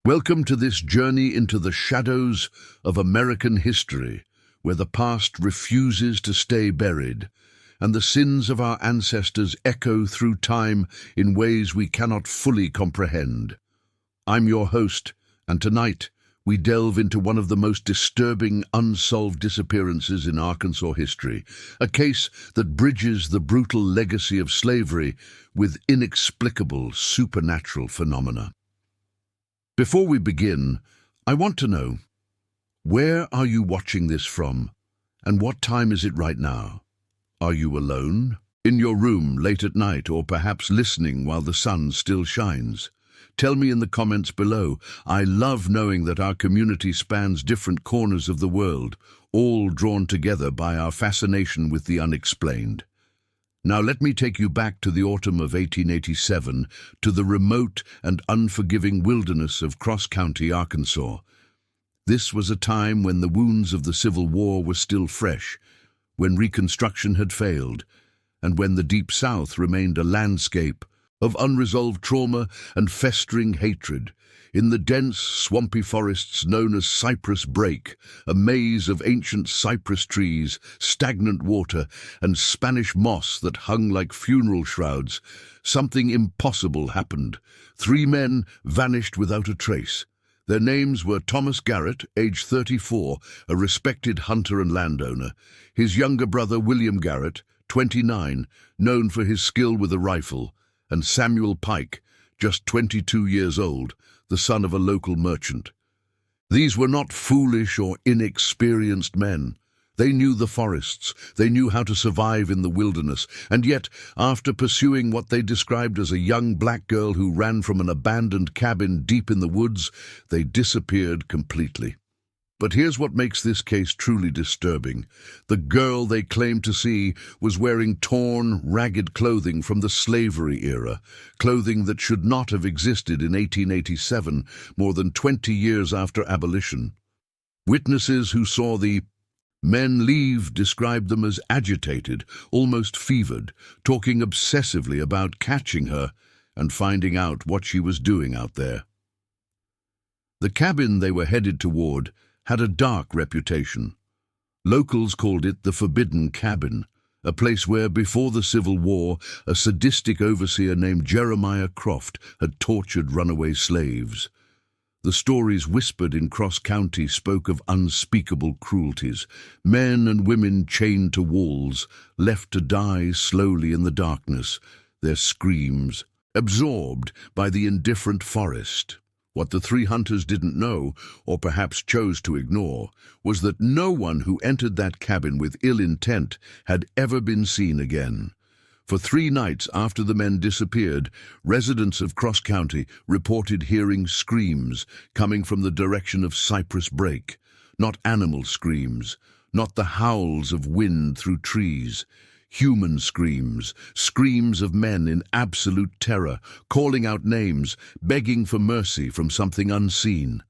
Welcome to this journey into the shadows of American history, where the past refuses to stay buried, and the sins of our ancestors echo through time in ways we cannot fully comprehend. I'm your host, and tonight we delve into one of the most disturbing unsolved disappearances in Arkansas history, a case that bridges the brutal legacy of slavery with inexplicable supernatural phenomena. Before we begin, I want to know, where are you watching this from, and what time is it right now? Are you alone, in your room late at night, or perhaps listening while the sun still shines? Tell me in the comments below. I love knowing that our community spans different corners of the world, all drawn together by our fascination with the unexplained. Now let me take you back to the autumn of 1887, to the remote and unforgiving wilderness of Cross County, Arkansas. This was a time when the wounds of the Civil War were still fresh, when Reconstruction had failed, and when the Deep South remained a landscape of unresolved trauma and festering hatred. In the dense, swampy forests known as Cyprus Brake, a maze of ancient cypress trees, stagnant water, and Spanish moss that hung like funeral shrouds, something impossible happened. 3 men vanished without a trace. Their names were Thomas Garrett, age 34, a respected hunter and landowner; his younger brother William Garrett, 29, known for his skill with a rifle; and Samuel Pike, just 22 years old, the son of a local merchant. These were not foolish or inexperienced men. They knew the forests, they knew how to survive in the wilderness, and yet, after pursuing what they described as a young black girl who ran from an abandoned cabin deep in the woods, they disappeared completely. But here's what makes this case truly disturbing. The girl they claimed to see was wearing torn, ragged clothing from the slavery era, clothing that should not have existed in 1887, more than 20 years after abolition. Witnesses who saw the men leave described them as agitated, almost fevered, talking obsessively about catching her and finding out what she was doing out there. The cabin they were headed toward had a dark reputation. Locals called it the Forbidden Cabin, a place where, before the Civil War, a sadistic overseer named Jeremiah Croft had tortured runaway slaves. The stories whispered in Cross County spoke of unspeakable cruelties, men and women chained to walls, left to die slowly in the darkness, their screams absorbed by the indifferent forest. What the 3 hunters didn't know, or perhaps chose to ignore, was that no one who entered that cabin with ill intent had ever been seen again. For 3 nights after the men disappeared, residents of Cross County reported hearing screams coming from the direction of Cyprus Brake. Not animal screams, not the howls of wind through trees. Human screams, screams of men in absolute terror, calling out names, begging for mercy from something unseen.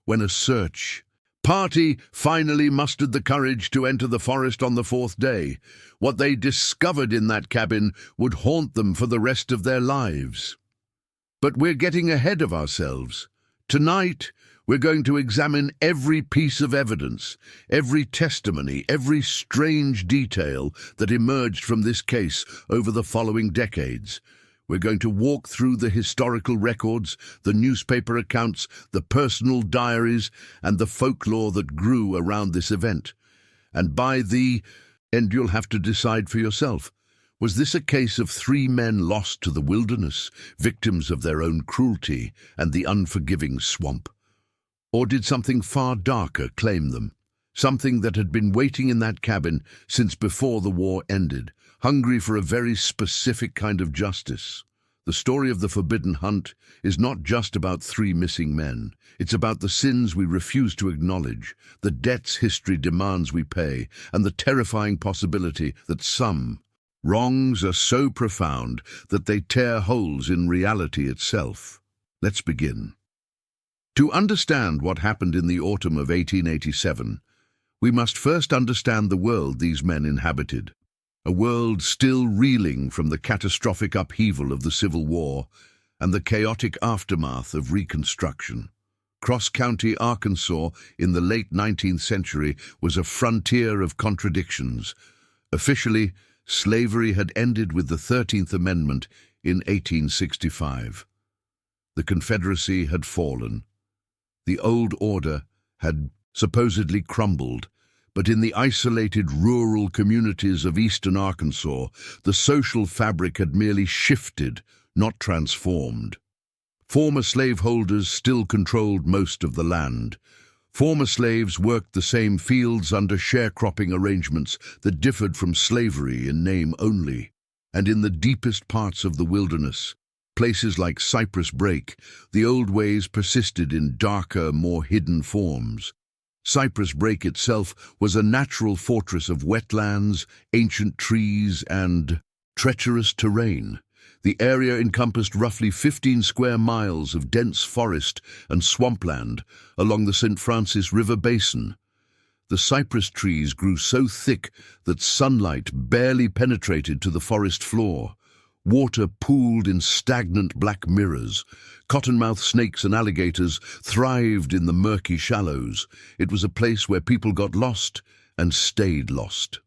When a search party finally mustered the courage to enter the forest on the 4th day, what they discovered in that cabin would haunt them for the rest of their lives. But we're getting ahead of ourselves. Tonight, we're going to examine every piece of evidence, every testimony, every strange detail that emerged from this case over the following decades. We're going to walk through the historical records, the newspaper accounts, the personal diaries, and the folklore that grew around this event. And by the end, you'll have to decide for yourself. Was this a case of 3 men lost to the wilderness, victims of their own cruelty and the unforgiving swamp? Or did something far darker claim them? Something that had been waiting in that cabin since before the war ended, hungry for a very specific kind of justice. The story of the Forbidden Hunt is not just about 3 missing men. It's about the sins we refuse to acknowledge, the debts history demands we pay, and the terrifying possibility that some wrongs are so profound that they tear holes in reality itself. Let's begin. To understand what happened in the autumn of 1887, we must first understand the world these men inhabited. A world still reeling from the catastrophic upheaval of the Civil War, and the chaotic aftermath of Reconstruction. Cross-county Arkansas in the late 19th century was a frontier of contradictions. Officially, slavery had ended with the 13th Amendment in 1865. The Confederacy had fallen. The old order had supposedly crumbled, but in the isolated rural communities of eastern Arkansas, the social fabric had merely shifted, not transformed. Former slaveholders still controlled most of the land. Former slaves worked the same fields under sharecropping arrangements that differed from slavery in name only. And in the deepest parts of the wilderness, places like Cyprus Brake, the old ways persisted in darker, more hidden forms. Cyprus Brake itself was a natural fortress of wetlands, ancient trees, and treacherous terrain. The area encompassed roughly 15 square miles of dense forest and swampland along the St. Francis River basin. The cypress trees grew so thick that sunlight barely penetrated to the forest floor. Water pooled in stagnant black mirrors. Cottonmouth snakes and alligators thrived in the murky shallows. It was a place where people got lost and stayed lost.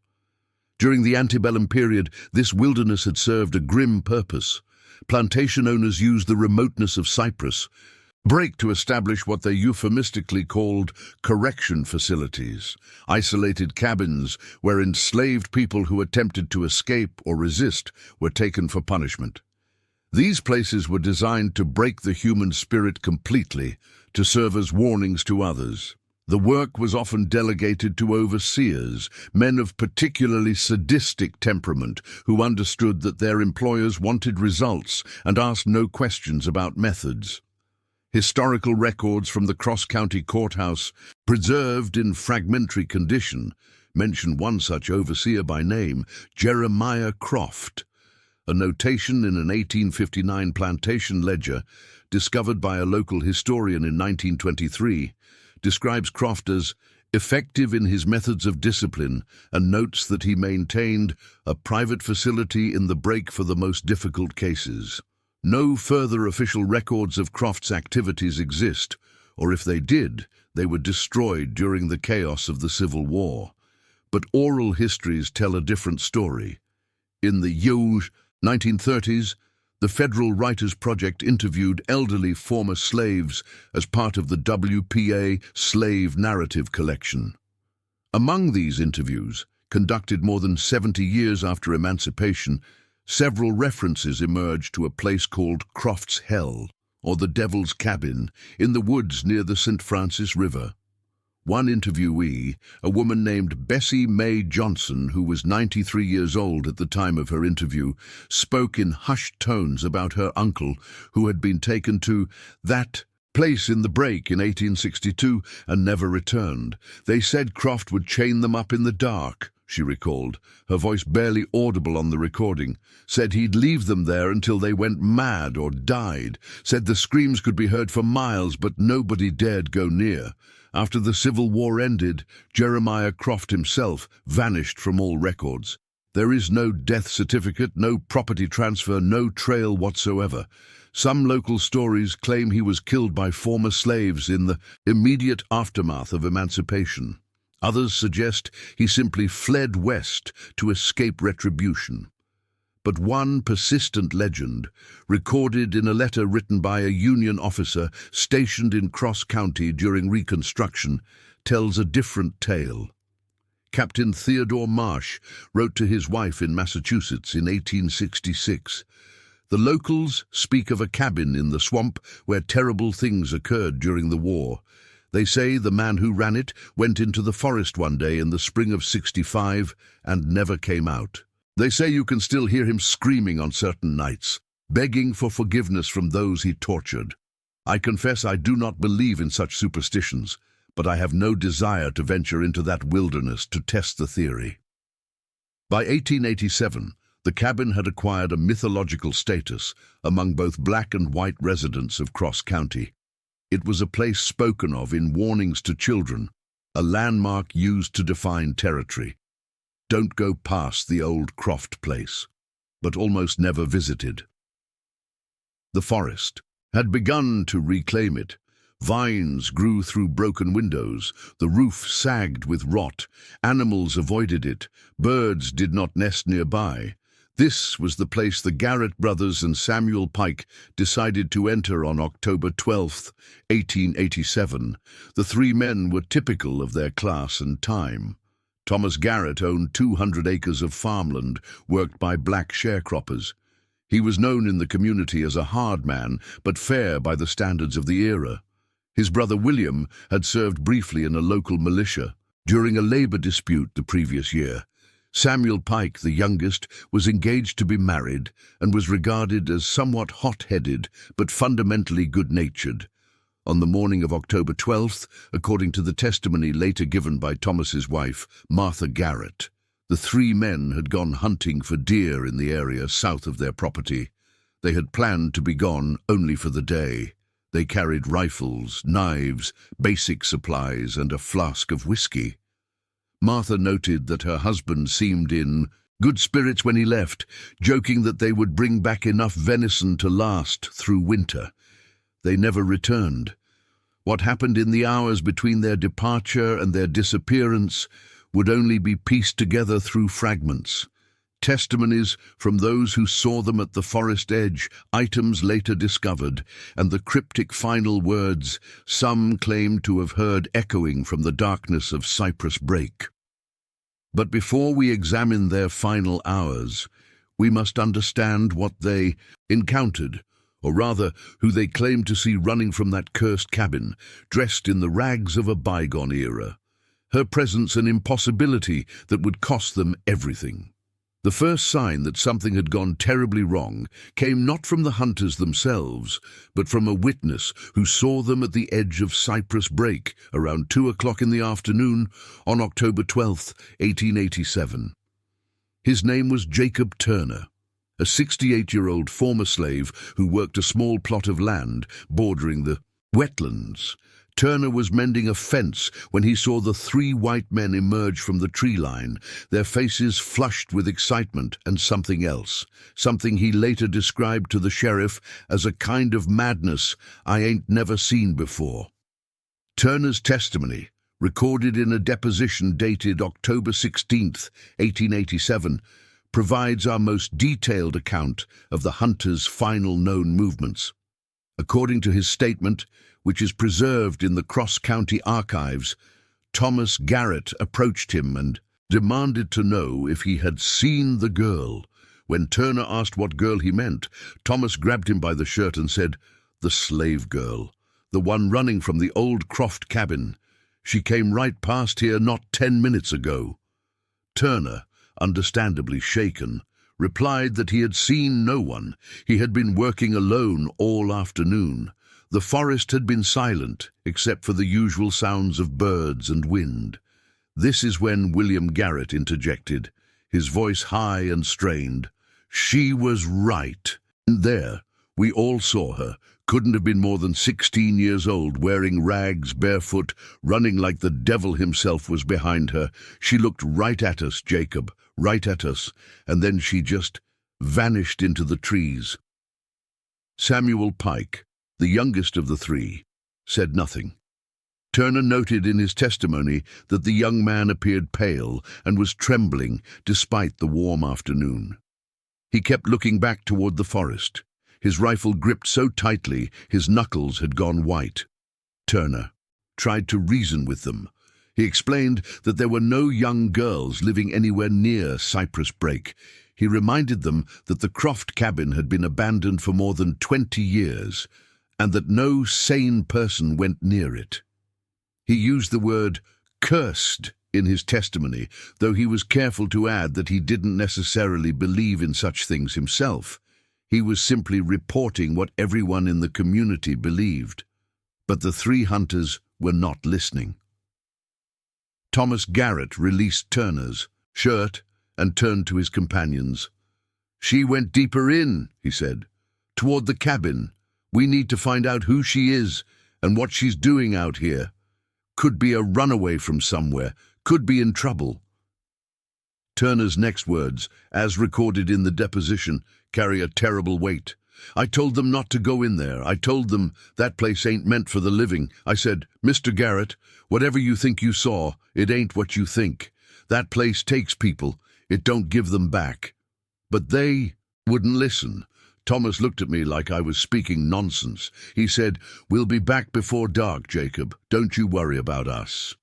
During the antebellum period, this wilderness had served a grim purpose. Plantation owners used the remoteness of Cyprus Brake to establish what they euphemistically called correction facilities, isolated cabins where enslaved people who attempted to escape or resist were taken for punishment. These places were designed to break the human spirit completely, to serve as warnings to others. The work was often delegated to overseers, men of particularly sadistic temperament who understood that their employers wanted results and asked no questions about methods. Historical records from the cross-county courthouse, preserved in fragmentary condition, mention one such overseer by name, Jeremiah Croft. A notation in an 1859 plantation ledger, discovered by a local historian in 1923, describes Croft as effective in his methods of discipline and notes that he maintained a private facility in the Brake for the most difficult cases. No further official records of Croft's activities exist, or if they did, they were destroyed during the chaos of the Civil War. But oral histories tell a different story. In the 1930s, the Federal Writers Project interviewed elderly former slaves as part of the WPA Slave Narrative Collection. Among these interviews, conducted more than 70 years after emancipation, several references emerged to a place called Croft's Hell, or the Devil's Cabin, in the woods near the St. Francis River. One interviewee, a woman named Bessie Mae Johnson, who was 93 years old at the time of her interview, spoke in hushed tones about her uncle, who had been taken to that place in the Brake in 1862 and never returned. They said Croft would chain them up in the dark, she recalled, her voice barely audible on the recording, said he'd leave them there until they went mad or died, said the screams could be heard for miles but nobody dared go near. After the Civil War ended, Jeremiah Croft himself vanished from all records. There is no death certificate, no property transfer, no trail whatsoever. Some local stories claim he was killed by former slaves in the immediate aftermath of emancipation. Others suggest he simply fled west to escape retribution. But one persistent legend, recorded in a letter written by a Union officer stationed in Cross County during Reconstruction, tells a different tale. Captain Theodore Marsh wrote to his wife in Massachusetts in 1866, "The locals speak of a cabin in the swamp where terrible things occurred during the war. They say the man who ran it went into the forest one day in the spring of '65 and never came out. They say you can still hear him screaming on certain nights, begging for forgiveness from those he tortured. I confess I do not believe in such superstitions, but I have no desire to venture into that wilderness to test the theory." By 1887, the cabin had acquired a mythological status among both black and white residents of Cross County. It was a place spoken of in warnings to children, a landmark used to define territory. Don't go past the old Croft place, but almost never visited. The forest had begun to reclaim it. Vines grew through broken windows, the roof sagged with rot, animals avoided it, birds did not nest nearby. This was the place the Garrett brothers and Samuel Pike decided to enter on October 12th, 1887. The three men were typical of their class and time. Thomas Garrett owned 200 acres of farmland worked by black sharecroppers. He was known in the community as a hard man, but fair by the standards of the era. His brother William had served briefly in a local militia during a labor dispute the previous year. Samuel Pike, the youngest, was engaged to be married and was regarded as somewhat hot-headed but fundamentally good-natured. On the morning of October 12th, according to the testimony later given by Thomas's wife, Martha Garrett, the three men had gone hunting for deer in the area south of their property. They had planned to be gone only for the day. They carried rifles, knives, basic supplies, and a flask of whiskey. Martha noted that her husband seemed in good spirits when he left, joking that they would bring back enough venison to last through winter. They never returned. What happened in the hours between their departure and their disappearance would only be pieced together through fragments. Testimonies from those who saw them at the forest edge, items later discovered, and the cryptic final words some claim to have heard echoing from the darkness of Cyprus Brake. But before we examine their final hours, we must understand what they encountered, or rather, who they claimed to see running from that cursed cabin, dressed in the rags of a bygone era. Her presence an impossibility that would cost them everything. The first sign that something had gone terribly wrong came not from the hunters themselves, but from a witness who saw them at the edge of Cyprus Brake around 2 o'clock in the afternoon on October 12, 1887. His name was Jacob Turner, a 68-year-old former slave who worked a small plot of land bordering the wetlands. Turner was mending a fence when he saw the three white men emerge from the tree line, their faces flushed with excitement and something else, something he later described to the sheriff as a kind of madness I ain't never seen before. Turner's testimony, recorded in a deposition dated October 16, 1887, provides our most detailed account of the hunter's final known movements. According to his statement, which is preserved in the cross-county archives, Thomas Garrett approached him and demanded to know if he had seen the girl. When Turner asked what girl he meant, Thomas grabbed him by the shirt and said, "The slave girl, the one running from the old Croft cabin. She came right past here not 10 minutes ago." Turner, understandably shaken, replied that he had seen no one. He had been working alone all afternoon. The forest had been silent, except for the usual sounds of birds and wind. This is when William Garrett interjected, his voice high and strained. "She was right. And there, we all saw her. Couldn't have been more than 16 years old, wearing rags, barefoot, running like the devil himself was behind her. She looked right at us, Jacob, right at us, and then she just vanished into the trees." Samuel Pike, the youngest of the three, said nothing. Turner noted in his testimony that the young man appeared pale and was trembling despite the warm afternoon. He kept looking back toward the forest, his rifle gripped so tightly his knuckles had gone white. Turner tried to reason with them. He explained that there were no young girls living anywhere near Cyprus Brake. He reminded them that the Croft cabin had been abandoned for more than 20 years, and that no sane person went near it. He used the word cursed in his testimony, though he was careful to add that he didn't necessarily believe in such things himself. He was simply reporting what everyone in the community believed. But the three hunters were not listening. Thomas Garrett released Turner's shirt and turned to his companions. "She went deeper in," he said, "toward the cabin. We need to find out who she is and what she's doing out here. Could be a runaway from somewhere, could be in trouble." Turner's next words, as recorded in the deposition, carry a terrible weight. I told them not to go in there. I told them that place ain't meant for the living. I said, Mr. Garrett, whatever you think you saw, it ain't what you think. That place takes people. It don't give them back. But they wouldn't listen. Thomas looked at me like I was speaking nonsense. He said, we'll be back before dark, Jacob. Don't you worry about us.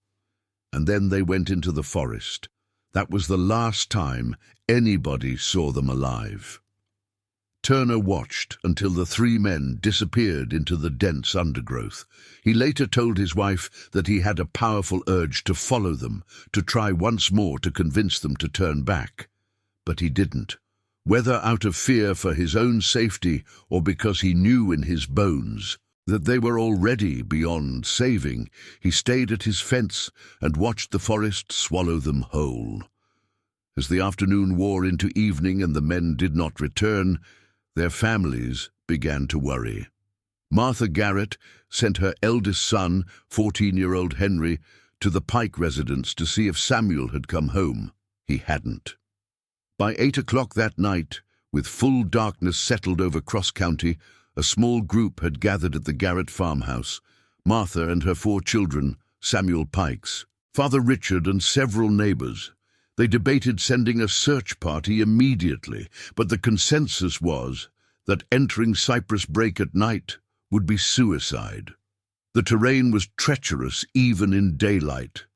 And then they went into the forest. That was the last time anybody saw them alive. Turner watched until the three men disappeared into the dense undergrowth. He later told his wife that he had a powerful urge to follow them, to try once more to convince them to turn back. But he didn't. Whether out of fear for his own safety or because he knew in his bones that they were already beyond saving, he stayed at his fence and watched the forest swallow them whole. As the afternoon wore into evening and the men did not return, their families began to worry. Martha Garrett sent her eldest son, 14-year-old Henry, to the Pike residence to see if Samuel had come home. He hadn't. By 8 o'clock that night, with full darkness settled over Cross County, a small group had gathered at the Garrett farmhouse. Martha and her 4 children, Samuel Pikes, Father Richard and several neighbors. They debated sending a search party immediately, but the consensus was that entering Cyprus Brake at night would be suicide. The terrain was treacherous even in daylight.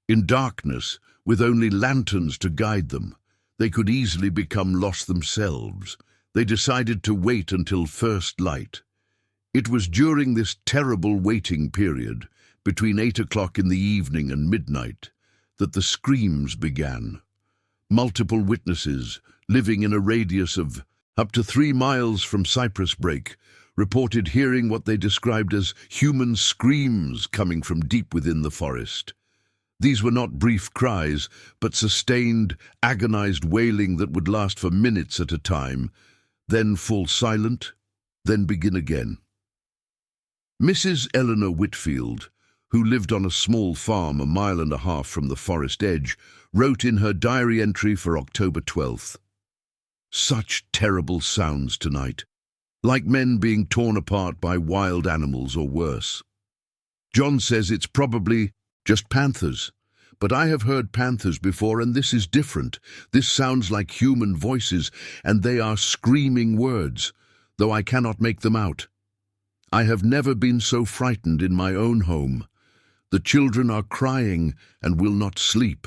In darkness, with only lanterns to guide them, they could easily become lost themselves. They decided to wait until first light. It was during this terrible waiting period, between 8 o'clock in the evening and midnight, that the screams began. Multiple witnesses, living in a radius of up to 3 miles from Cyprus Brake, reported hearing what they described as human screams coming from deep within the forest. These were not brief cries, but sustained, agonized wailing that would last for minutes at a time, then fall silent, then begin again. Mrs. Eleanor Whitfield, who lived on a small farm 1.5 miles from the forest edge, wrote in her diary entry for October 12th, "Such terrible sounds tonight, like men being torn apart by wild animals or worse. John says it's probably just panthers, but I have heard panthers before and this is different. This sounds like human voices and they are screaming words, though I cannot make them out. I have never been so frightened in my own home. The children are crying and will not sleep."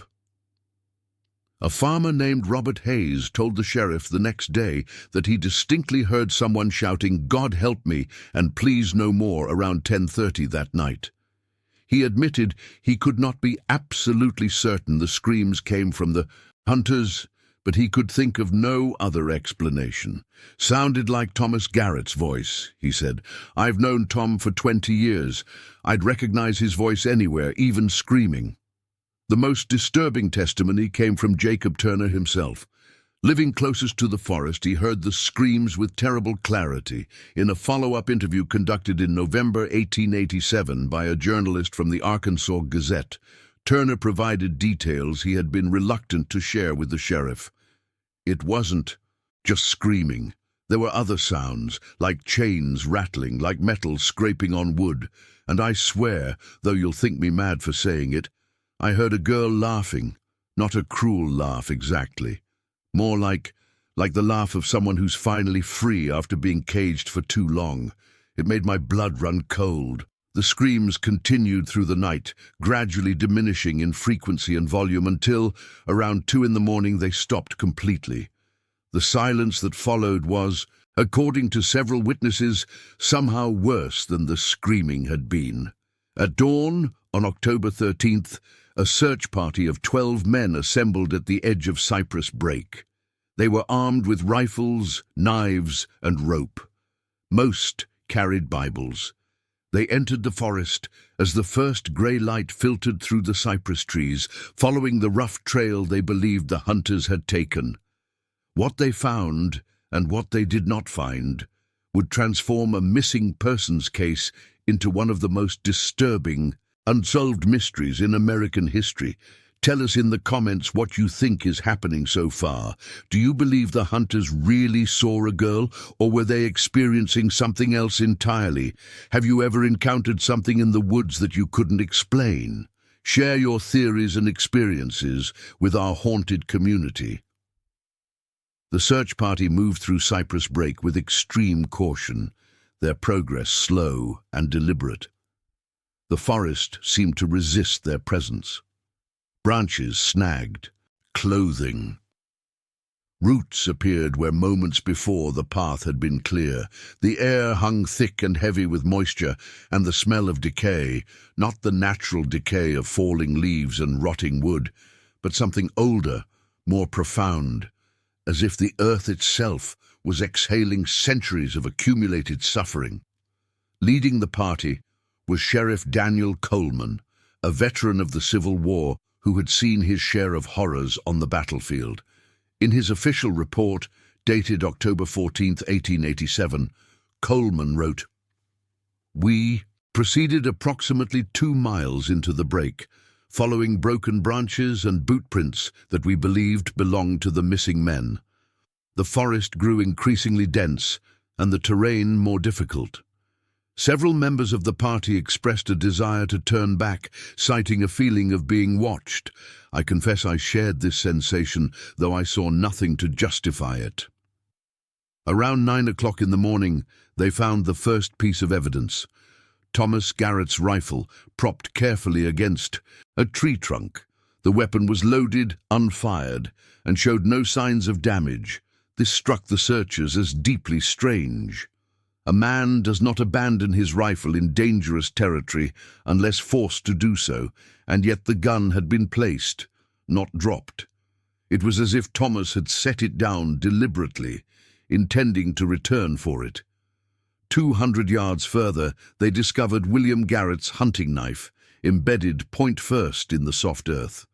A farmer named Robert Hayes told the sheriff the next day that he distinctly heard someone shouting, "God help me," and "please no more" around 10:30 that night. He admitted he could not be absolutely certain the screams came from the hunters, but he could think of no other explanation. "Sounded like Thomas Garrett's voice," he said. "I've known Tom for 20 years. I'd recognize his voice anywhere, even screaming." The most disturbing testimony came from Jacob Turner himself. Living closest to the forest, he heard the screams with terrible clarity. In a follow-up interview conducted in November 1887 by a journalist from the Arkansas Gazette, Turner provided details he had been reluctant to share with the sheriff. It wasn't just screaming. There were other sounds, like chains rattling, like metal scraping on wood. And I swear, though you'll think me mad for saying it, I heard a girl laughing. Not a cruel laugh exactly. More like the laugh of someone who's finally free after being caged for too long. It made my blood run cold. The screams continued through the night, gradually diminishing in frequency and volume until, around 2 in the morning, they stopped completely. The silence that followed was, according to several witnesses, somehow worse than the screaming had been. At dawn, on October 13th, a search party of 12 men assembled at the edge of Cyprus Brake. They were armed with rifles, knives, and rope. Most carried Bibles. They entered the forest as the first grey light filtered through the cypress trees, following the rough trail they believed the hunters had taken. What they found, and what they did not find, would transform a missing persons case into one of the most disturbing, unsolved mysteries in American history. Tell us in the comments what you think is happening so far. Do you believe the hunters really saw a girl, or were they experiencing something else entirely? Have you ever encountered something in the woods that you couldn't explain? Share your theories and experiences with our haunted community. The search party moved through Cyprus Brake with extreme caution, their progress slow and deliberate. The forest seemed to resist their presence. Branches snagged, clothing. Roots appeared where moments before the path had been clear. The air hung thick and heavy with moisture and the smell of decay, not the natural decay of falling leaves and rotting wood, but something older, more profound, as if the earth itself was exhaling centuries of accumulated suffering. Leading the party was Sheriff Daniel Coleman, a veteran of the Civil War who had seen his share of horrors on the battlefield. In his official report, dated October 14, 1887, Coleman wrote, "We proceeded approximately 2 miles into the break, following broken branches and boot prints that we believed belonged to the missing men. The forest grew increasingly dense and the terrain more difficult. Several members of the party expressed a desire to turn back, citing a feeling of being watched. I confess I shared this sensation, though I saw nothing to justify it." Around 9 o'clock in the morning, they found the first piece of evidence: Thomas Garrett's rifle, propped carefully against a tree trunk. The weapon was loaded, unfired, and showed no signs of damage. This struck the searchers as deeply strange. A man does not abandon his rifle in dangerous territory unless forced to do so, and yet the gun had been placed, not dropped. It was as if Thomas had set it down deliberately, intending to return for it. 200 yards further, they discovered William Garrett's hunting knife, embedded point first in the soft earth.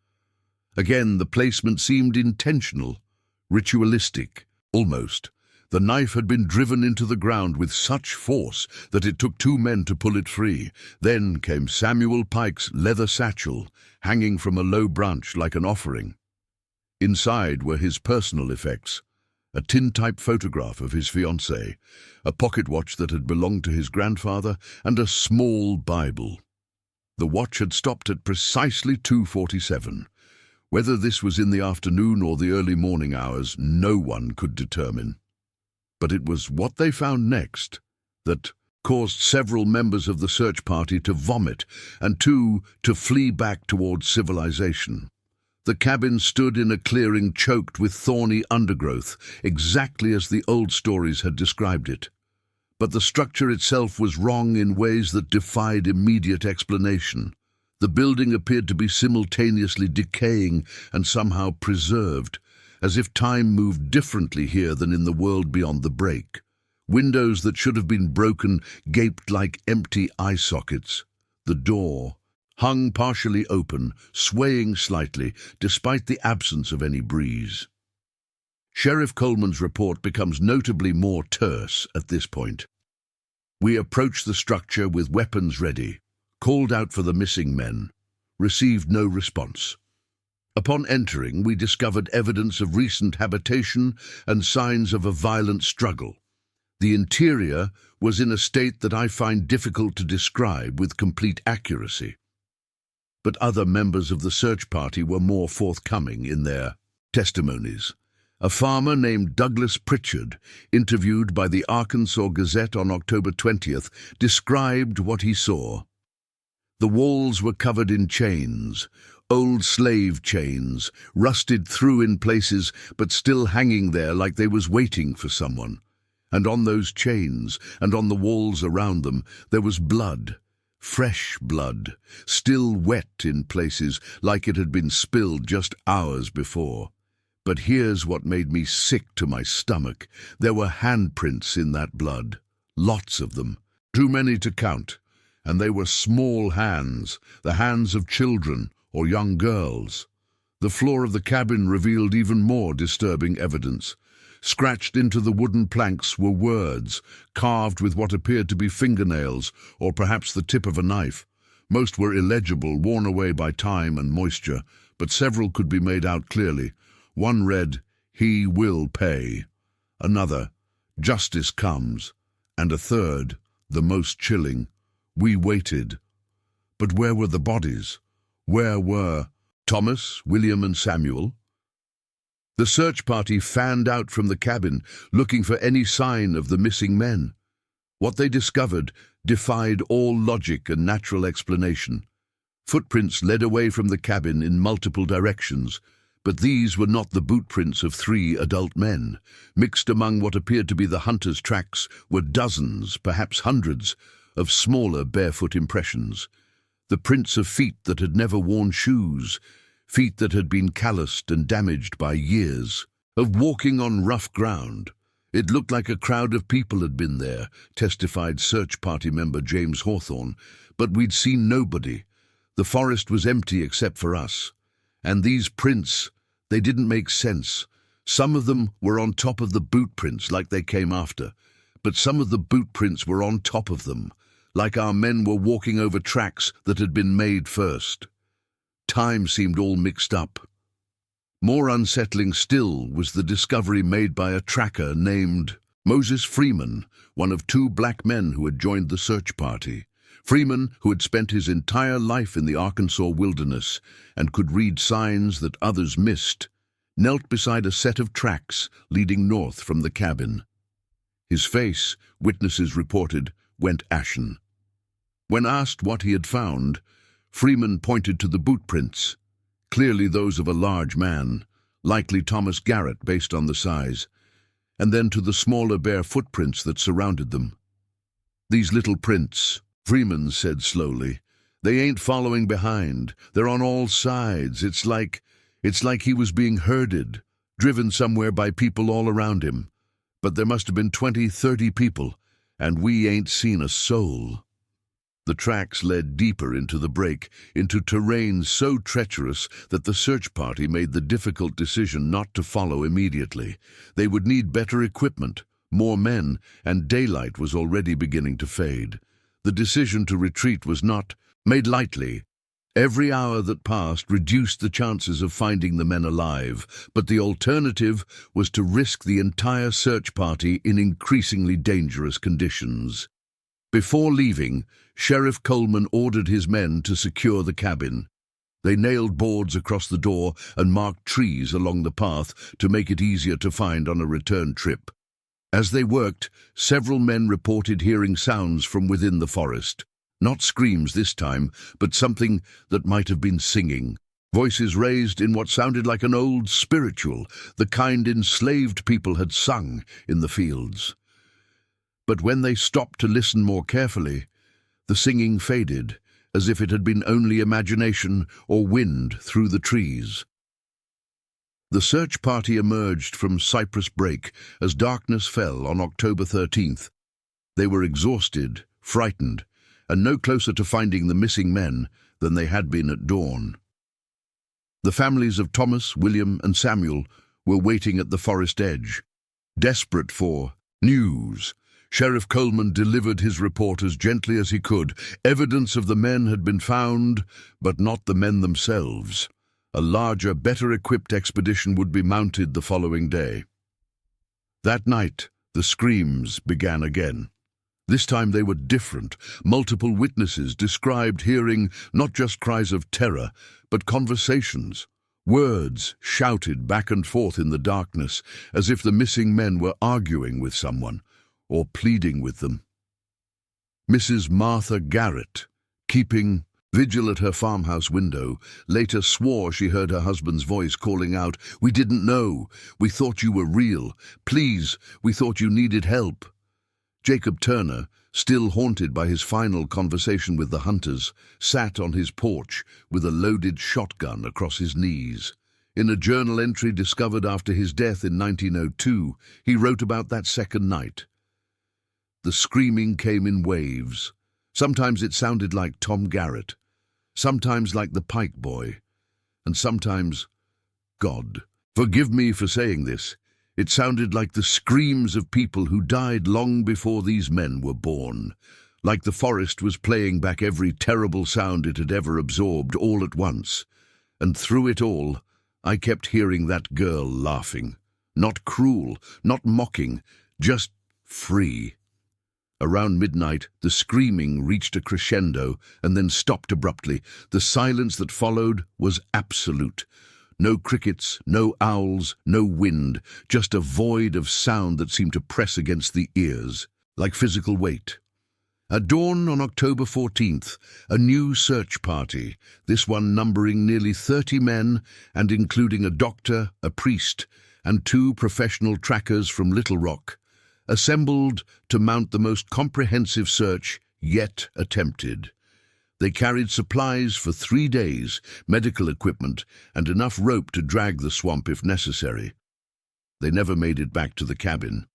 Again, the placement seemed intentional, ritualistic, almost. The knife had been driven into the ground with such force that it took 2 men to pull it free. Then came Samuel Pike's leather satchel, hanging from a low branch like an offering. Inside were his personal effects: a tintype photograph of his fiancée, a pocket watch that had belonged to his grandfather, and a small Bible. The watch had stopped at precisely 2:47. Whether this was in the afternoon or the early morning hours, no one could determine. But it was what they found next that caused several members of the search party to vomit and to flee back towards civilization. The cabin stood in a clearing choked with thorny undergrowth, exactly as the old stories had described it. But the structure itself was wrong in ways that defied immediate explanation. The building appeared to be simultaneously decaying and somehow preserved, as if time moved differently here than in the world beyond the break. Windows that should have been broken gaped like empty eye sockets. The door hung partially open, swaying slightly, despite the absence of any breeze. Sheriff Coleman's report becomes notably more terse at this point. "We approached the structure with weapons ready, called out for the missing men, received no response. Upon entering, we discovered evidence of recent habitation and signs of a violent struggle. The interior was in a state that I find difficult to describe with complete accuracy." But other members of the search party were more forthcoming in their testimonies. A farmer named Douglas Pritchard, interviewed by the Arkansas Gazette on October 20th, described what he saw. The walls were covered in chains, old slave chains, rusted through in places but still hanging there like they was waiting for someone. And on those chains, and on the walls around them, there was blood, fresh blood, still wet in places like it had been spilled just hours before. But here's what made me sick to my stomach. There were handprints in that blood, lots of them, too many to count, and they were small hands, the hands of children or young girls. The floor of the cabin revealed even more disturbing evidence. Scratched into the wooden planks were words, carved with what appeared to be fingernails or perhaps the tip of a knife. Most were illegible, worn away by time and moisture, but several could be made out clearly. One read, "He will pay." Another, "Justice comes." And a third, the most chilling, "We waited." But where were the bodies? Where were Thomas, William, and Samuel? The search party fanned out from the cabin, looking for any sign of the missing men. What they discovered defied all logic and natural explanation. Footprints led away from the cabin in multiple directions, but these were not the boot prints of 3 adult men. Mixed among what appeared to be the hunters' tracks were dozens, perhaps hundreds, of smaller barefoot impressions. The prints of feet that had never worn shoes, feet that had been calloused and damaged by years, of walking on rough ground. It looked like a crowd of people had been there, testified search party member James Hawthorne, but we'd seen nobody. The forest was empty except for us. And these prints, they didn't make sense. Some of them were on top of the boot prints like they came after, but some of the boot prints were on top of them, like our men were walking over tracks that had been made first. Time seemed all mixed up. More unsettling still was the discovery made by a tracker named Moses Freeman, one of 2 black men who had joined the search party. Freeman, who had spent his entire life in the Arkansas wilderness and could read signs that others missed, knelt beside a set of tracks leading north from the cabin. His face, witnesses reported, went ashen. When asked what he had found, Freeman pointed to the boot prints, clearly those of a large man, likely Thomas Garrett based on the size, and then to the smaller bare footprints that surrounded them. "These little prints," Freeman said slowly, "they ain't following behind. They're on all sides. It's like he was being herded, driven somewhere by people all around him. But there must have been 20, 30 people, and we ain't seen a soul." The tracks led deeper into the break, into terrain so treacherous that the search party made the difficult decision not to follow immediately. They would need better equipment, more men, and daylight was already beginning to fade. The decision to retreat was not made lightly. Every hour that passed reduced the chances of finding the men alive, but the alternative was to risk the entire search party in increasingly dangerous conditions. Before leaving, Sheriff Coleman ordered his men to secure the cabin. They nailed boards across the door and marked trees along the path to make it easier to find on a return trip. As they worked, several men reported hearing sounds from within the forest. Not screams this time, but something that might have been singing. Voices raised in what sounded like an old spiritual, the kind enslaved people had sung in the fields. But when they stopped to listen more carefully, the singing faded, as if it had been only imagination or wind through the trees. The search party emerged from Cyprus Brake as darkness fell on October 13th. They were exhausted, frightened, and no closer to finding the missing men than they had been at dawn. The families of Thomas, William, and Samuel were waiting at the forest edge, desperate for news. Sheriff Coleman delivered his report as gently as he could. Evidence of the men had been found, but not the men themselves. A larger, better-equipped expedition would be mounted the following day. That night, the screams began again. This time they were different. Multiple witnesses described hearing not just cries of terror, but conversations. Words shouted back and forth in the darkness, as if the missing men were arguing with someone or pleading with them. Mrs. Martha Garrett, keeping vigil at her farmhouse window, later swore she heard her husband's voice calling out, "We didn't know. We thought you were real. Please, we thought you needed help." Jacob Turner, still haunted by his final conversation with the hunters, sat on his porch with a loaded shotgun across his knees. In a journal entry discovered after his death in 1902, he wrote about that second night. The screaming came in waves. Sometimes it sounded like Tom Garrett, sometimes like the Pike boy, and sometimes, God, forgive me for saying this, it sounded like the screams of people who died long before these men were born. like the forest was playing back every terrible sound it had ever absorbed all at once. And through it all, I kept hearing that girl laughing. Not cruel, not mocking, just free. Around midnight, the screaming reached a crescendo and then stopped abruptly. The silence that followed was absolute. No crickets, no owls, no wind, just a void of sound that seemed to press against the ears, like physical weight. At dawn on October 14th, a new search party, this one numbering nearly 30 men and including a doctor, a priest, and 2 professional trackers from Little Rock, assembled to mount the most comprehensive search yet attempted. They carried supplies for 3 days, medical equipment, and enough rope to drag the swamp if necessary. They never made it back to the cabin.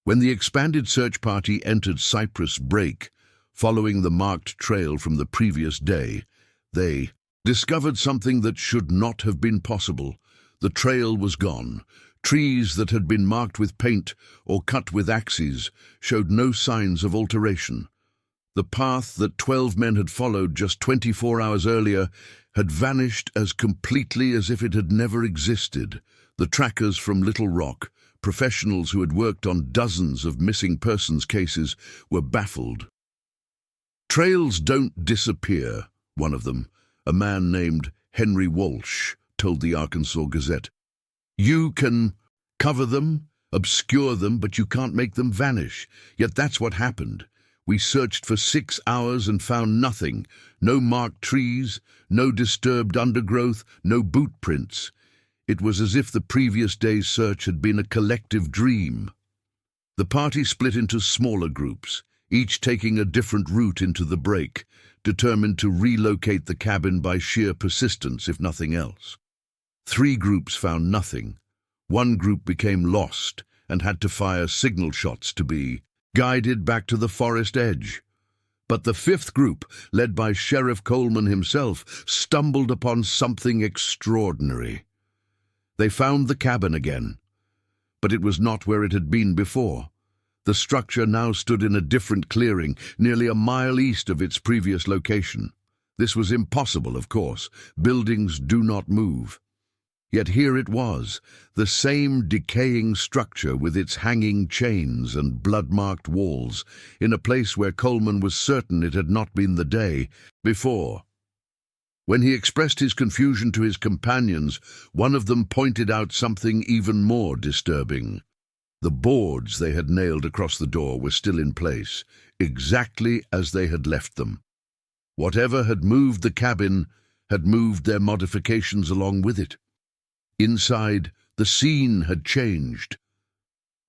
When the expanded search party entered Cyprus Brake, following the marked trail from the previous day, they discovered something that should not have been possible. The trail was gone. Trees that had been marked with paint or cut with axes showed no signs of alteration. The path that 12 men had followed just 24 hours earlier had vanished as completely as if it had never existed. The trackers from Little Rock, professionals who had worked on dozens of missing persons cases, were baffled. "Trails don't disappear," one of them, a man named Henry Walsh, told the Arkansas Gazette. "You can cover them, obscure them, but you can't make them vanish. Yet that's what happened. We searched for 6 hours and found nothing. No marked trees, no disturbed undergrowth, no boot prints. It was as if the previous day's search had been a collective dream." The party split into smaller groups, each taking a different route into the break, determined to relocate the cabin by sheer persistence, if nothing else. 3 groups found nothing. 1 group became lost and had to fire signal shots to be guided back to the forest edge. But the 5th group, led by Sheriff Coleman himself, stumbled upon something extraordinary. They found the cabin again, but it was not where it had been before. The structure now stood in a different clearing, nearly a mile east of its previous location. This was impossible, of course. Buildings do not move. Yet here it was, the same decaying structure with its hanging chains and blood-marked walls, in a place where Coleman was certain it had not been the day before. When he expressed his confusion to his companions, one of them pointed out something even more disturbing. The boards they had nailed across the door were still in place, exactly as they had left them. Whatever had moved the cabin had moved their modifications along with it. Inside, the scene had changed.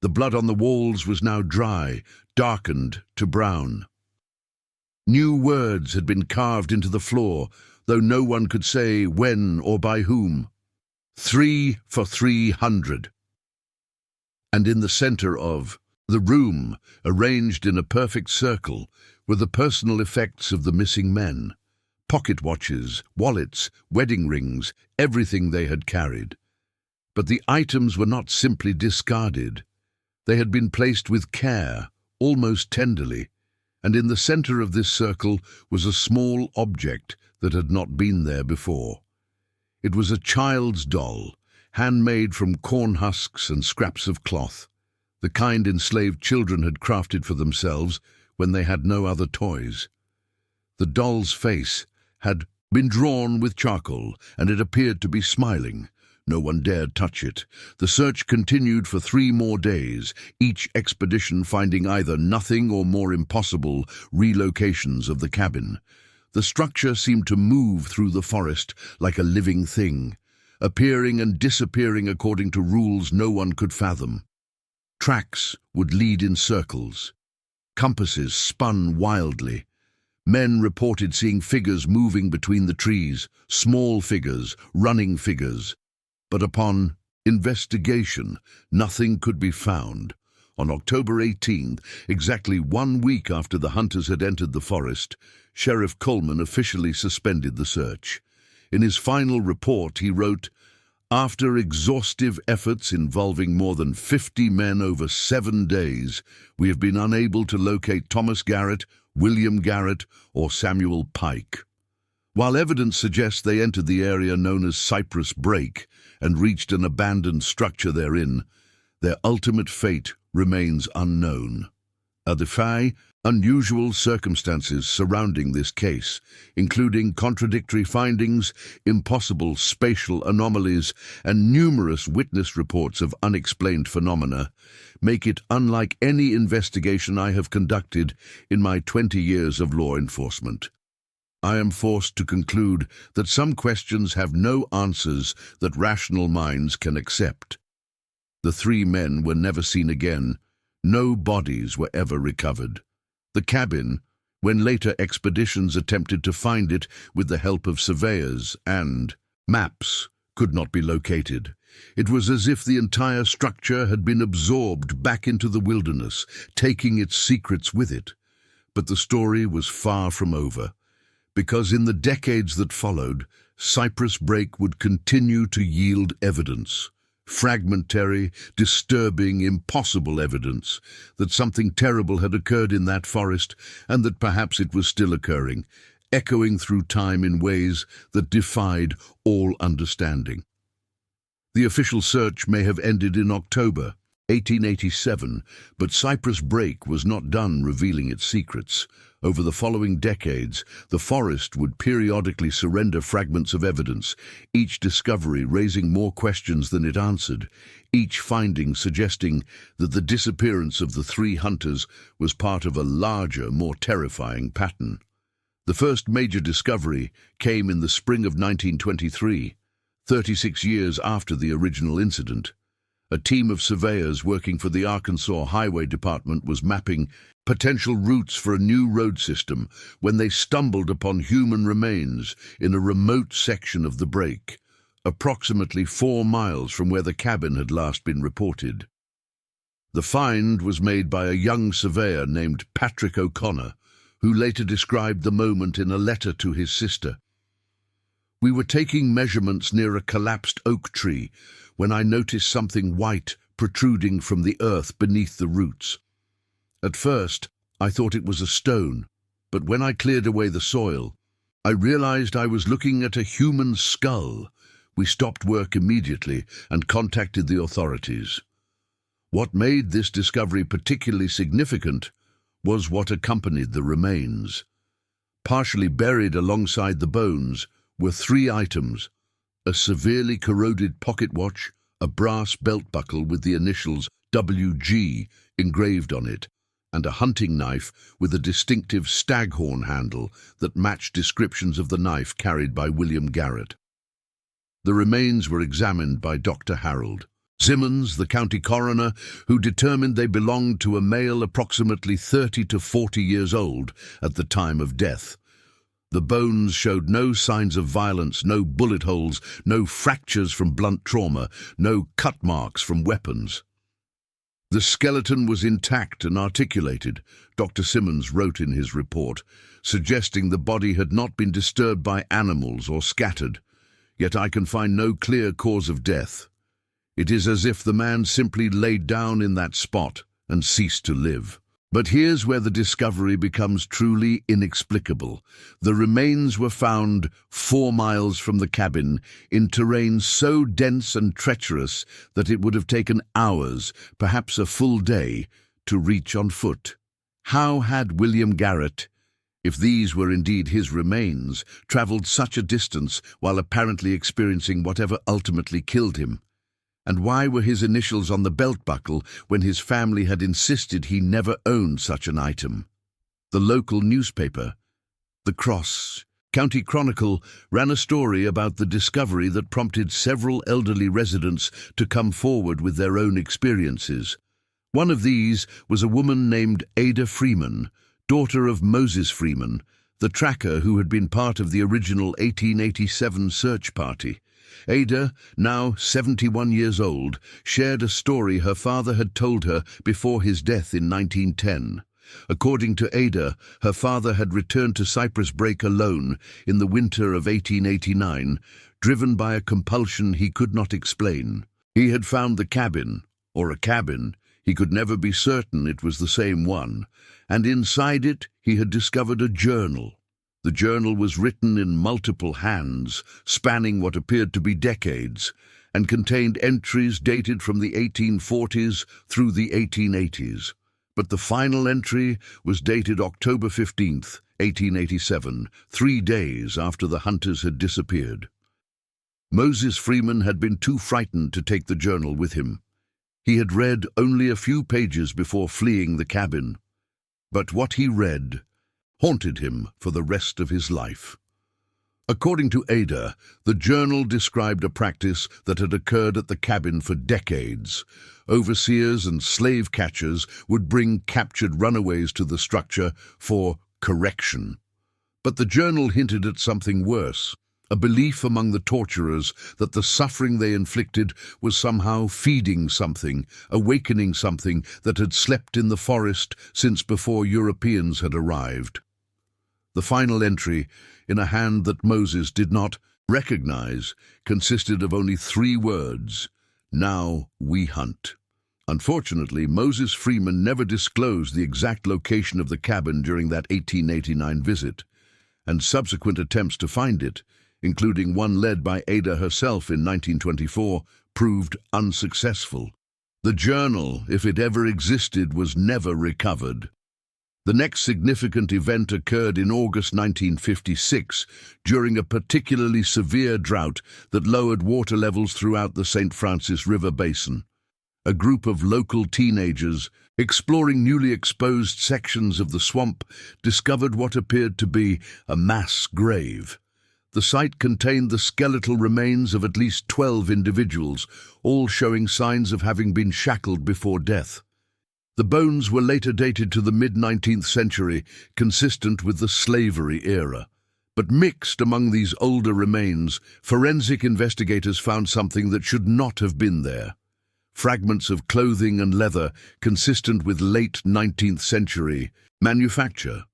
The blood on the walls was now dry, darkened to brown. New words had been carved into the floor, though no one could say when or by whom. 3 for 300. And in the center of the room, arranged in a perfect circle, were the personal effects of the missing men. Pocket watches, wallets, wedding rings, everything they had carried. But the items were not simply discarded. They had been placed with care, almost tenderly, and in the center of this circle was a small object that had not been there before. It was a child's doll, handmade from corn husks and scraps of cloth, the kind enslaved children had crafted for themselves when they had no other toys. The doll's face had been drawn with charcoal, and it appeared to be smiling. No one dared touch it. The search continued for 3 more days, each expedition finding either nothing or, more impossible, relocations of the cabin. The structure seemed to move through the forest like a living thing, appearing and disappearing according to rules no one could fathom. Tracks would lead in circles. Compasses spun wildly. Men reported seeing figures moving between the trees, small figures, running figures. But upon investigation, nothing could be found. On October 18th, exactly 1 week after the hunters had entered the forest, Sheriff Coleman officially suspended the search. In his final report, he wrote, After exhaustive efforts involving more than 50 men over 7 days, we have been unable to locate Thomas Garrett, William Garrett, or Samuel Pike. While evidence suggests they entered the area known as Cyprus Brake and reached an abandoned structure therein, their ultimate fate remains unknown. Unusual circumstances surrounding this case, including contradictory findings, impossible spatial anomalies, and numerous witness reports of unexplained phenomena, make it unlike any investigation I have conducted in my 20 years of law enforcement. I am forced to conclude that some questions have no answers that rational minds can accept. The 3 men were never seen again. No bodies were ever recovered. The cabin, when later expeditions attempted to find it with the help of surveyors and maps, could not be located. It was as if the entire structure had been absorbed back into the wilderness, taking its secrets with it. But the story was far from over, because in the decades that followed, Cyprus Brake would continue to yield evidence. Fragmentary, disturbing, impossible evidence that something terrible had occurred in that forest and that perhaps it was still occurring, echoing through time in ways that defied all understanding. The official search may have ended in October 1887, but Cyprus Brake was not done revealing its secrets. Over the following decades, the forest would periodically surrender fragments of evidence, each discovery raising more questions than it answered, each finding suggesting that the disappearance of the 3 hunters was part of a larger, more terrifying pattern. The first major discovery came in the spring of 1923, 36 years after the original incident. A team of surveyors working for the Arkansas Highway Department was mapping potential routes for a new road system when they stumbled upon human remains in a remote section of the break, approximately 4 miles from where the cabin had last been reported. The find was made by a young surveyor named Patrick O'Connor, who later described the moment in a letter to his sister. "We were taking measurements near a collapsed oak tree when I noticed something white protruding from the earth beneath the roots. At first, I thought it was a stone, but when I cleared away the soil, I realized I was looking at a human skull. We stopped work immediately and contacted the authorities. What made this discovery particularly significant was what accompanied the remains. Partially buried alongside the bones were 3 items: a severely corroded pocket watch, a brass belt buckle with the initials WG engraved on it, and a hunting knife with a distinctive staghorn handle that matched descriptions of the knife carried by William Garrett. The remains were examined by Dr. Harold Simmons, the county coroner, who determined they belonged to a male approximately 30 to 40 years old at the time of death. The bones showed no signs of violence, no bullet holes, no fractures from blunt trauma, no cut marks from weapons. The skeleton was intact and articulated, Dr. Simmons wrote in his report, suggesting the body had not been disturbed by animals or scattered. Yet I can find no clear cause of death. It is as if the man simply laid down in that spot and ceased to live. But here's where the discovery becomes truly inexplicable. The remains were found 4 miles from the cabin in terrain so dense and treacherous that it would have taken hours, perhaps a full day, to reach on foot. How had William Garrett, if these were indeed his remains, traveled such a distance while apparently experiencing whatever ultimately killed him? And why were his initials on the belt buckle when his family had insisted he never owned such an item? The local newspaper, The Cross County Chronicle, ran a story about the discovery that prompted several elderly residents to come forward with their own experiences. One of these was a woman named Ada Freeman, daughter of Moses Freeman, the tracker who had been part of the original 1887 search party. Ada, now 71 years old, shared a story her father had told her before his death in 1910. According to Ada, her father had returned to Cyprus Brake alone in the winter of 1889, driven by a compulsion he could not explain. He had found the cabin, or a cabin, he could never be certain it was the same one, and inside it he had discovered a journal. The journal was written in multiple hands, spanning what appeared to be decades, and contained entries dated from the 1840s through the 1880s. But the final entry was dated October 15th, 1887, 3 days after the hunters had disappeared. Moses Freeman had been too frightened to take the journal with him. He had read only a few pages before fleeing the cabin, but what he read haunted him for the rest of his life. According to Ada, the journal described a practice that had occurred at the cabin for decades. Overseers and slave catchers would bring captured runaways to the structure for correction. But the journal hinted at something worse, a belief among the torturers that the suffering they inflicted was somehow feeding something, awakening something that had slept in the forest since before Europeans had arrived. The final entry, in a hand that Moses did not recognize, consisted of only 3 words: "Now we hunt." Unfortunately, Moses Freeman never disclosed the exact location of the cabin during that 1889 visit, and subsequent attempts to find it, including one led by Ada herself in 1924, proved unsuccessful. The journal, if it ever existed, was never recovered. The next significant event occurred in August 1956, during a particularly severe drought that lowered water levels throughout the St. Francis River basin. A group of local teenagers, exploring newly exposed sections of the swamp, discovered what appeared to be a mass grave. The site contained the skeletal remains of at least 12 individuals, all showing signs of having been shackled before death. The bones were later dated to the mid-19th century, consistent with the slavery era. But mixed among these older remains, forensic investigators found something that should not have been there. Fragments of clothing and leather consistent with late 19th century manufacture.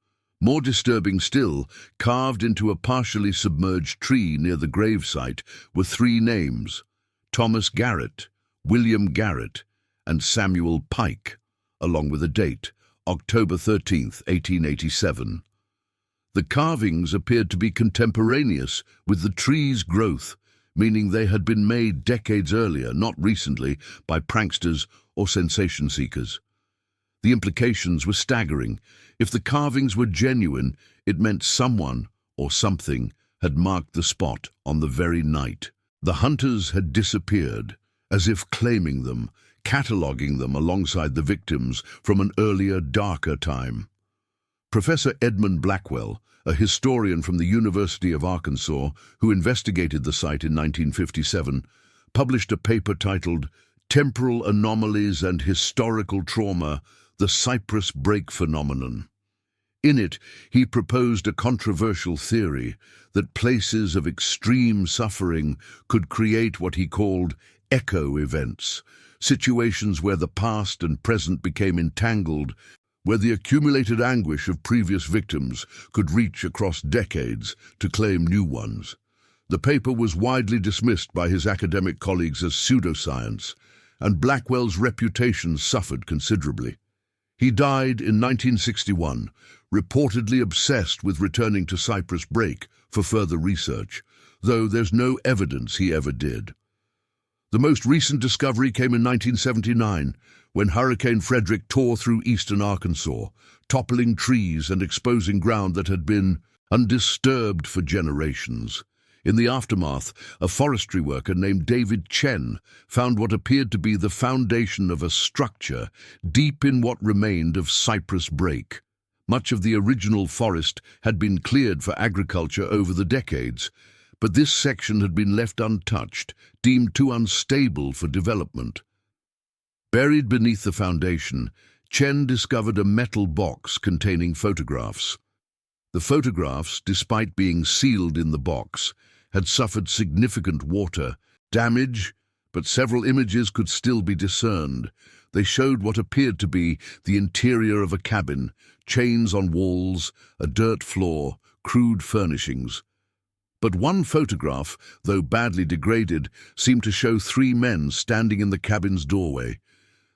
More disturbing still, carved into a partially submerged tree near the gravesite were 3 names: Thomas Garrett, William Garrett, and Samuel Pike, along with a date, October 13th, 1887. The carvings appeared to be contemporaneous with the tree's growth, meaning they had been made decades earlier, not recently, by pranksters or sensation seekers. The implications were staggering. If the carvings were genuine, it meant someone or something had marked the spot on the very night. The hunters had disappeared, as if claiming them, cataloguing them alongside the victims from an earlier, darker time. Professor Edmund Blackwell, a historian from the University of Arkansas who investigated the site in 1957, published a paper titled "Temporal Anomalies and Historical Trauma: The Cyprus Brake Phenomenon." In it, he proposed a controversial theory that places of extreme suffering could create what he called echo events, situations where the past and present became entangled, where the accumulated anguish of previous victims could reach across decades to claim new ones. The paper was widely dismissed by his academic colleagues as pseudoscience, and Blackwell's reputation suffered considerably. He died in 1961, reportedly obsessed with returning to Cyprus Brake for further research, though there's no evidence he ever did. The most recent discovery came in 1979, when Hurricane Frederick tore through eastern Arkansas, toppling trees and exposing ground that had been undisturbed for generations. In the aftermath, a forestry worker named David Chen found what appeared to be the foundation of a structure deep in what remained of Cyprus Brake. Much of the original forest had been cleared for agriculture over the decades, but this section had been left untouched, deemed too unstable for development. Buried beneath the foundation, Chen discovered a metal box containing photographs. The photographs, despite being sealed in the box, had suffered significant water damage, but several images could still be discerned. They showed what appeared to be the interior of a cabin, chains on walls, a dirt floor, crude furnishings. But one photograph, though badly degraded, seemed to show 3 men standing in the cabin's doorway.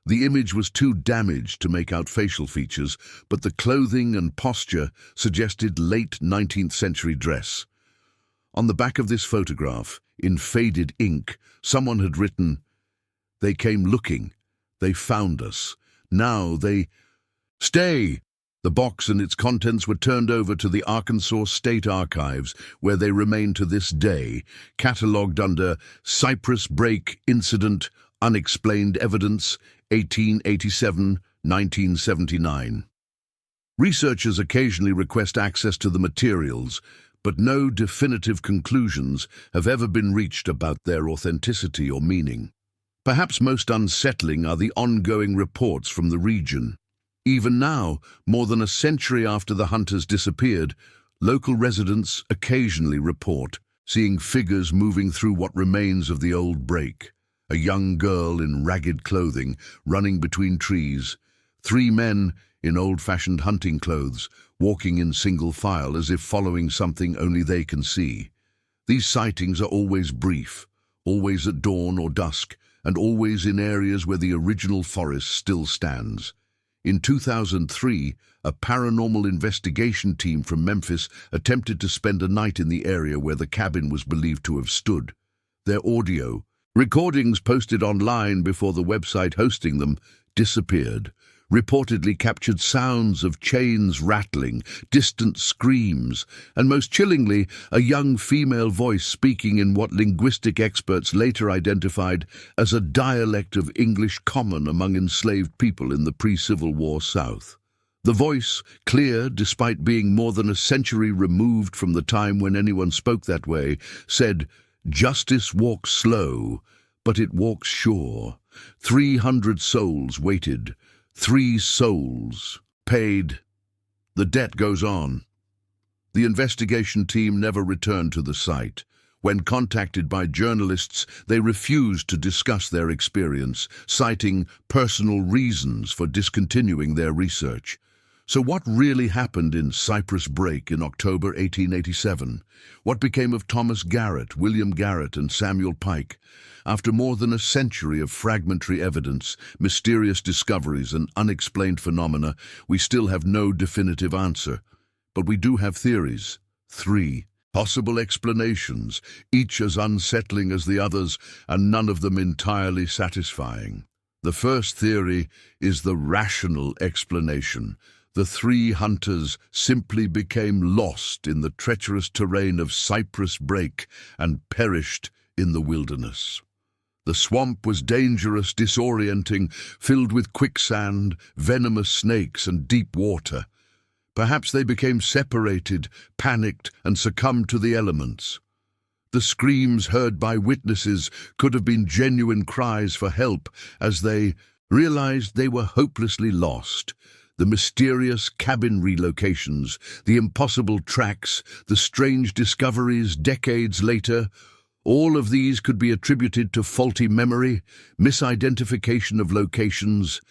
The image was too damaged to make out facial features, but the clothing and posture suggested late 19th century dress. On the back of this photograph, in faded ink, someone had written, "They came looking. They found us. Now they—" Stay! The box and its contents were turned over to the Arkansas State Archives, where they remain to this day, catalogued under Cyprus Brake Incident, Unexplained Evidence, 1887-1979. Researchers occasionally request access to the materials, but no definitive conclusions have ever been reached about their authenticity or meaning. Perhaps most unsettling are the ongoing reports from the region. Even now, more than a century after the hunters disappeared, local residents occasionally report seeing figures moving through what remains of the old break. A young girl in ragged clothing running between trees, 3 men in old-fashioned hunting clothes walking in single file as if following something only they can see. These sightings are always brief, always at dawn or dusk, and always in areas where the original forest still stands. In 2003, a paranormal investigation team from Memphis attempted to spend a night in the area where the cabin was believed to have stood. Their audio, recordings posted online before the website hosting them, disappeared, reportedly captured sounds of chains rattling, distant screams, and most chillingly, a young female voice speaking in what linguistic experts later identified as a dialect of English common among enslaved people in the pre-Civil War South. The voice, clear despite being more than a century removed from the time when anyone spoke that way, said, "Justice walks slow, but it walks sure. 300 souls waited. 3 souls paid. The debt goes on." The investigation team never returned to the site. When contacted by journalists, they refused to discuss their experience, citing personal reasons for discontinuing their research. So what really happened in Cyprus Brake in October 1887? What became of Thomas Garrett, William Garrett, and Samuel Pike? After more than a century of fragmentary evidence, mysterious discoveries, and unexplained phenomena, we still have no definitive answer. But we do have theories. 3 possible explanations, each as unsettling as the others, and none of them entirely satisfying. The first theory is the rational explanation. The 3 hunters simply became lost in the treacherous terrain of Cyprus Brake and perished in the wilderness. The swamp was dangerous, disorienting, filled with quicksand, venomous snakes, and deep water. Perhaps they became separated, panicked, and succumbed to the elements. The screams heard by witnesses could have been genuine cries for help as they realized they were hopelessly lost. The mysterious cabin relocations, the impossible tracks, the strange discoveries decades later, all of these could be attributed to faulty memory, misidentification of locations,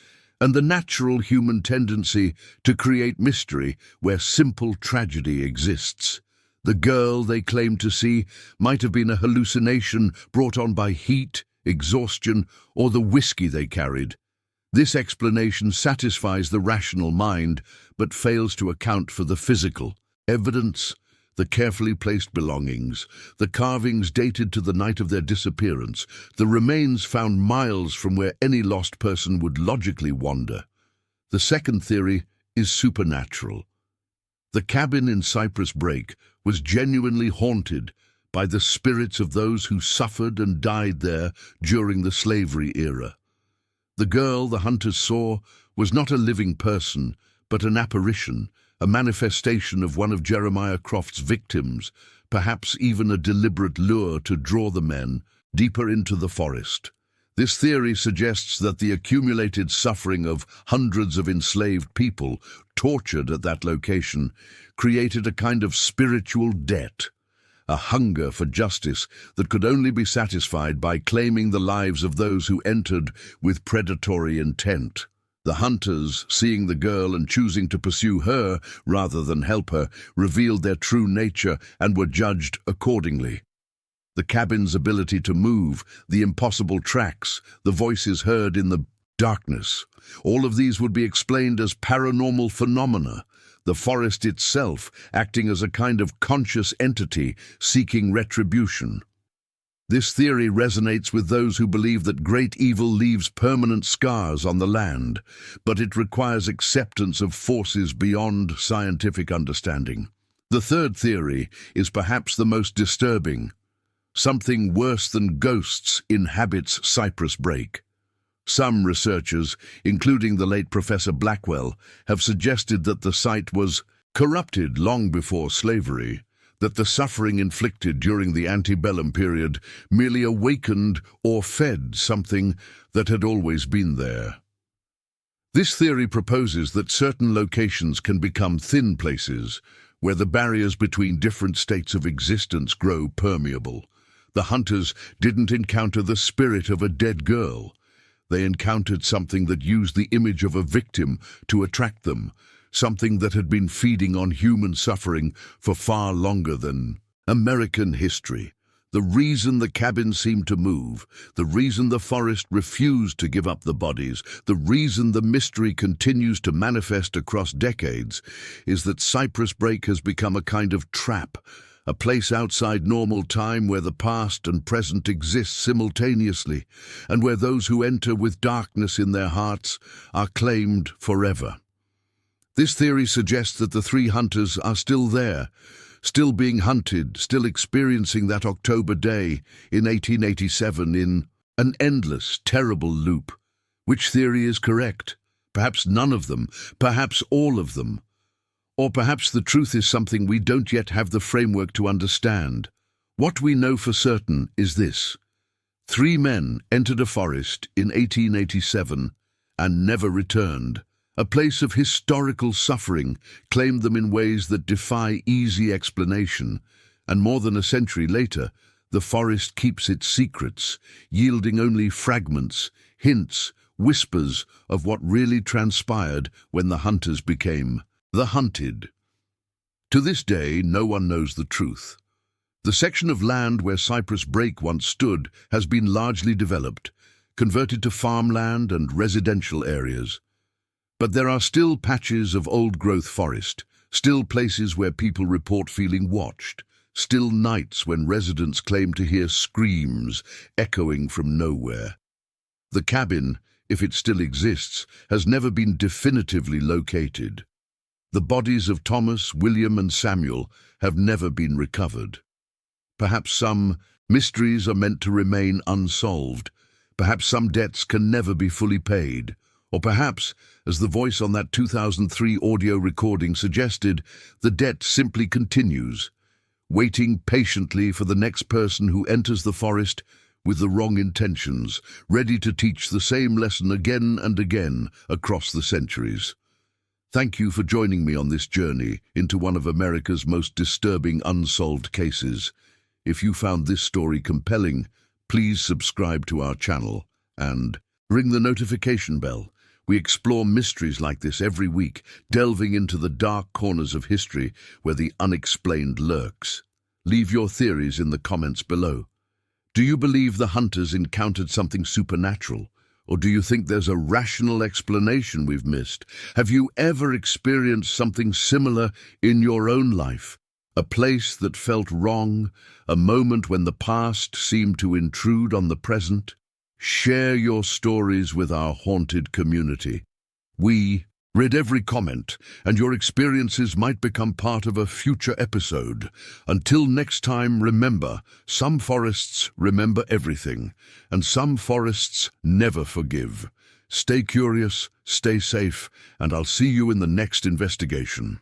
and the natural human tendency to create mystery where simple tragedy exists. The girl they claimed to see might have been a hallucination brought on by heat, exhaustion, or the whiskey they carried. This explanation satisfies the rational mind, but fails to account for the physical evidence. The carefully placed belongings, the carvings dated to the night of their disappearance, the remains found miles from where any lost person would logically wander. The second theory is supernatural. The cabin in Cyprus Brake was genuinely haunted by the spirits of those who suffered and died there during the slavery era. The girl the hunters saw was not a living person, but an apparition, a manifestation of one of Jeremiah Croft's victims, perhaps even a deliberate lure to draw the men deeper into the forest. This theory suggests that the accumulated suffering of hundreds of enslaved people tortured at that location created a kind of spiritual debt, a hunger for justice that could only be satisfied by claiming the lives of those who entered with predatory intent. The hunters, seeing the girl and choosing to pursue her rather than help her, revealed their true nature and were judged accordingly. The cabin's ability to move, the impossible tracks, the voices heard in the darkness, all of these would be explained as paranormal phenomena, the forest itself acting as a kind of conscious entity seeking retribution. This theory resonates with those who believe that great evil leaves permanent scars on the land, but it requires acceptance of forces beyond scientific understanding. The third theory is perhaps the most disturbing. Something worse than ghosts inhabits Cyprus Brake. Some researchers, including the late Professor Blackwell, have suggested that the site was corrupted long before slavery, that the suffering inflicted during the antebellum period merely awakened or fed something that had always been there. This theory proposes that certain locations can become thin places, where the barriers between different states of existence grow permeable. The hunters didn't encounter the spirit of a dead girl. They encountered something that used the image of a victim to attract them, something that had been feeding on human suffering for far longer than American history. The reason the cabin seemed to move, the reason the forest refused to give up the bodies, the reason the mystery continues to manifest across decades, is that Cyprus Brake has become a kind of trap, a place outside normal time where the past and present exist simultaneously, and where those who enter with darkness in their hearts are claimed forever. This theory suggests that the three hunters are still there, still being hunted, still experiencing that October day in 1887 in an endless, terrible loop. Which theory is correct? Perhaps none of them, perhaps all of them. Or perhaps the truth is something we don't yet have the framework to understand. What we know for certain is this. 3 men entered a forest in 1887 and never returned. A place of historical suffering claimed them in ways that defy easy explanation, and more than a century later, the forest keeps its secrets, yielding only fragments, hints, whispers of what really transpired when the hunters became the hunted. To this day, no one knows the truth. The section of land where Cyprus Brake once stood has been largely developed, converted to farmland and residential areas. But there are still patches of old-growth forest, still places where people report feeling watched, still nights when residents claim to hear screams echoing from nowhere. The cabin, if it still exists, has never been definitively located. The bodies of Thomas, William, and Samuel have never been recovered. Perhaps some mysteries are meant to remain unsolved. Perhaps some debts can never be fully paid. Or perhaps, as the voice on that 2003 audio recording suggested, the debt simply continues, waiting patiently for the next person who enters the forest with the wrong intentions, ready to teach the same lesson again and again across the centuries. Thank you for joining me on this journey into one of America's most disturbing unsolved cases. If you found this story compelling, please subscribe to our channel and ring the notification bell. We explore mysteries like this every week, delving into the dark corners of history where the unexplained lurks. Leave your theories in the comments below. Do you believe the hunters encountered something supernatural? Or do you think there's a rational explanation we've missed? Have you ever experienced something similar in your own life? A place that felt wrong, a moment when the past seemed to intrude on the present? Share your stories with our haunted community. We read every comment, and your experiences might become part of a future episode. Until next time, remember, some forests remember everything, and some forests never forgive. Stay curious, stay safe, and I'll see you in the next investigation.